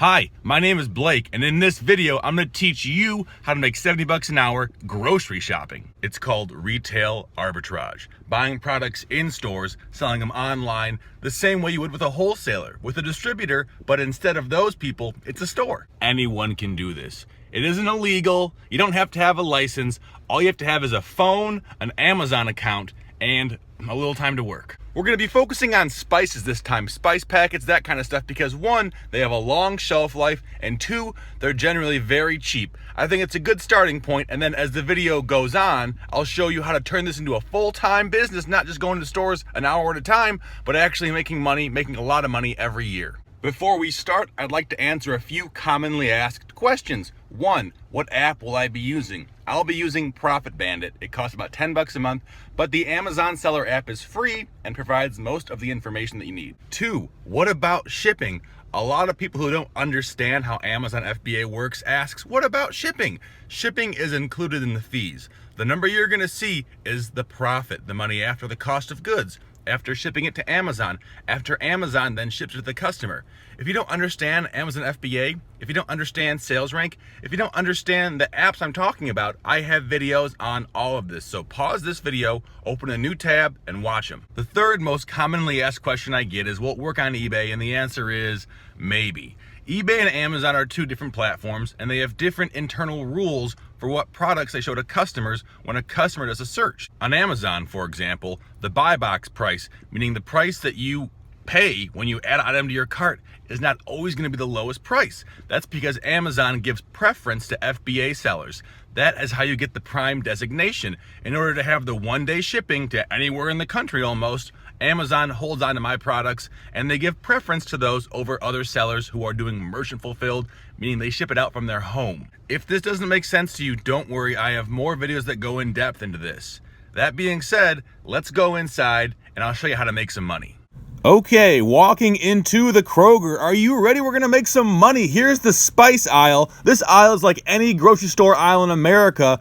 Hi, my name is Blake, and in this video, I'm going to teach you how to make 70 bucks an hour grocery shopping. It's called Retail Arbitrage. Buying products in stores, selling them online, the same way you would with a wholesaler, with a distributor, but instead of those people, it's a store. Anyone can do this. It isn't illegal. You don't have to have a license. All you have to have is a phone, an Amazon account, and a little time to work. We're going to be focusing on spices this time, spice packets, that kind of stuff, because one, they have a long shelf life, and two, they're generally very cheap. I think it's a good starting point, and then as the video goes on, I'll show you how to turn this into a full-time business, not just going to stores an hour at a time, but actually making money, making a lot of money every year. Before we start, I'd like to answer a few commonly asked questions. One, what app will I be using? I'll be using Profit Bandit. It costs about 10 bucks a month, but the Amazon Seller app is free and provides most of the information that you need. Two, what about shipping? A lot of people who don't understand how Amazon FBA works asks, what about shipping? Shipping is included in the fees. The number you're gonna see is the profit, the money after the cost of goods, after shipping it to Amazon, after Amazon then ships it to the customer. If you don't understand Amazon FBA, if you don't understand sales rank, if you don't understand the apps I'm talking about, I have videos on all of this. So pause this video, open a new tab, and watch them. The third most commonly asked question I get is, will it work on eBay? And the answer is maybe. eBay and Amazon are two different platforms, and they have different internal rules for what products they show to customers when a customer does a search. On Amazon, for example, the buy box price, meaning the price that you pay when you add an item to your cart, is not always going to be the lowest price. That's because Amazon gives preference to FBA sellers. That is how you get the Prime designation. In order to have the one-day shipping to anywhere in the country almost, Amazon holds on to my products, and they give preference to those over other sellers who are doing merchant fulfilled, meaning they ship it out from their home. If this doesn't make sense to you, don't worry, I have more videos that go in depth into this. That being said, let's go inside and I'll show you how to make some money. Okay, walking into the Kroger. Are you ready? We're gonna make some money. Here's the spice aisle. This aisle is like any grocery store aisle in America,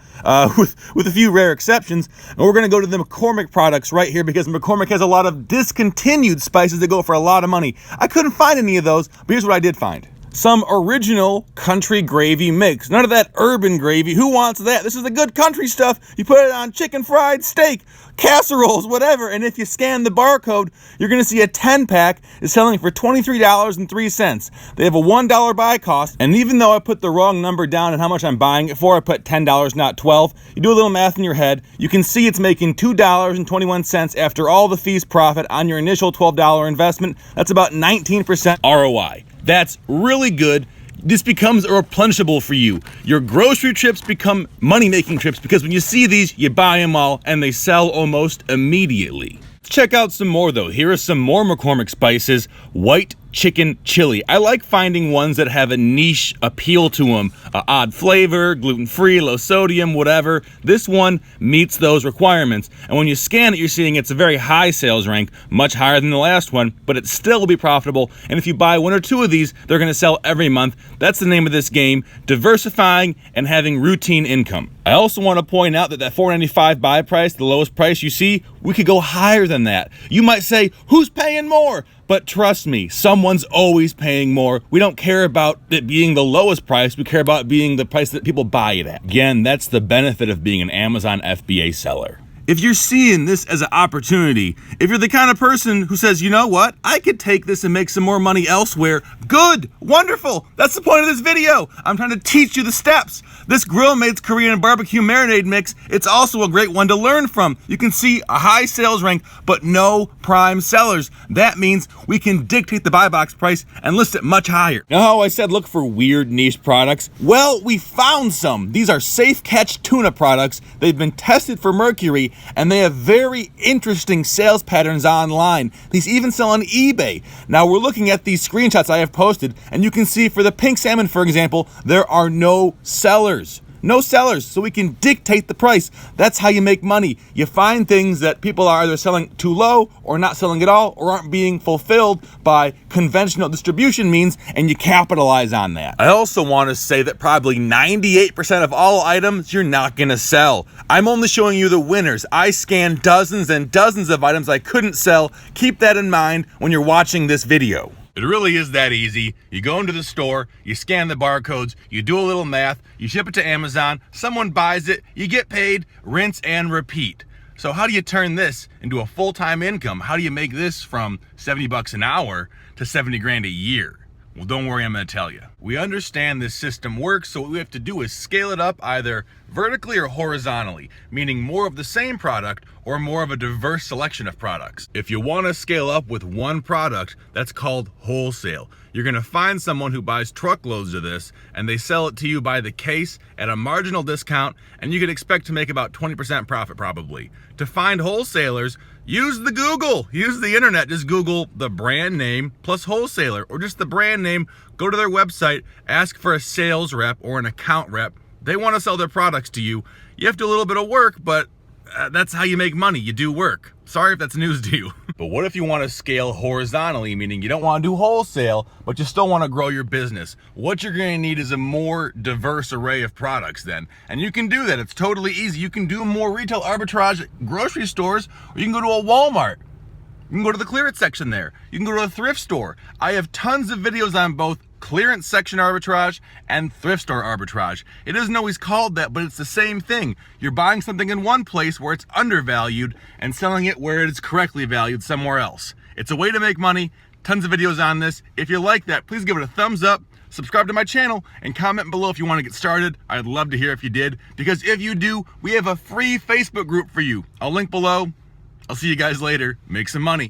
with a few rare exceptions. And we're gonna go to the McCormick products right here because McCormick has a lot of discontinued spices that go for a lot of money. I couldn't find any of those, but here's what I did find. Some original country gravy mix. None of that urban gravy. Who wants that? This is the good country stuff. You put it on chicken fried steak, casseroles, whatever. And if you scan the barcode, you're going to see a 10-pack is selling for $23.03. They have a $1 buy cost. And even though I put the wrong number down and how much I'm buying it for, I put $10, not $12. You do a little math in your head. You can see it's making $2.21 after all the fees profit on your initial $12 investment. That's about 19% ROI. That's really good. This becomes a replenishable for you. Your grocery trips become money-making trips because when you see these, you buy them all and they sell almost immediately. Check out some more though. Here are some more McCormick spices. White chicken chili. I like finding ones that have a niche appeal to them. Odd flavor, gluten-free, low sodium, whatever. This one meets those requirements. And when you scan it, you're seeing it's a very high sales rank, much higher than the last one, but it still will be profitable. And if you buy one or two of these, they're going to sell every month. That's the name of this game, diversifying and having routine income. I also want to point out that $4.95 buy price, the lowest price you see, we could go higher than that. You might say, who's paying more? But trust me, someone's always paying more. We don't care about it being the lowest price. We care about it being the price that people buy it at. Again, that's the benefit of being an Amazon FBA seller. If you're seeing this as an opportunity, if you're the kind of person who says, you know what, I could take this and make some more money elsewhere, good, wonderful. That's the point of this video. I'm trying to teach you the steps. This Grill Mates Korean barbecue marinade mix, it's also a great one to learn from. You can see a high sales rank, but no prime sellers. That means we can dictate the buy box price and list it much higher. Now how I said look for weird niche products? Well, we found some. These are Safe Catch tuna products. They've been tested for mercury, and they have very interesting sales patterns online. These even sell on eBay. Now we're looking at these screenshots I have posted, and you can see for the pink salmon, for example, there are no sellers. No sellers, so we can dictate the price. That's how you make money. You find things that people are either selling too low or not selling at all or aren't being fulfilled by conventional distribution means, and you capitalize on that. I also want to say that probably 98% of all items you're not going to sell. I'm only showing you the winners. I scanned dozens and dozens of items I couldn't sell. Keep that in mind when you're watching this video. It really is that easy. You go into the store, you scan the barcodes, you do a little math, you ship it to Amazon, someone buys it, you get paid, rinse and repeat. So how do you turn this into a full-time income? How do you make this from 70 bucks an hour to 70 grand a year? Well, don't worry, I'm gonna tell you. We understand this system works, so what we have to do is scale it up either vertically or horizontally, meaning more of the same product or more of a diverse selection of products. If you wanna scale up with one product, that's called wholesale. You're gonna find someone who buys truckloads of this and they sell it to you by the case at a marginal discount, and you can expect to make about 20% profit probably. To find wholesalers, use the internet. Just Google the brand name plus wholesaler, or just the brand name. Go to their website, ask for a sales rep or an account rep. They want to sell their products to you. You have to do a little bit of work, but that's how you make money. You do work. Sorry if that's news to you. But what if you want to scale horizontally, meaning you don't want to do wholesale, but you still want to grow your business? What you're going to need is a more diverse array of products then. And you can do that. It's totally easy. You can do more retail arbitrage at grocery stores, or you can go to a Walmart. You can go to the clearance section there. You can go to a thrift store. I have tons of videos on both clearance section arbitrage and thrift store arbitrage. It isn't always called that, but it's the same thing. You're buying something in one place where it's undervalued and selling it where it's correctly valued somewhere else. It's a way to make money. Tons of videos on this. If you like that, please give it a thumbs up, subscribe to my channel, and comment below if you want to get started. I'd love to hear if you did, because if you do, we have a free Facebook group for you. I'll link below. I'll see you guys later. Make some money.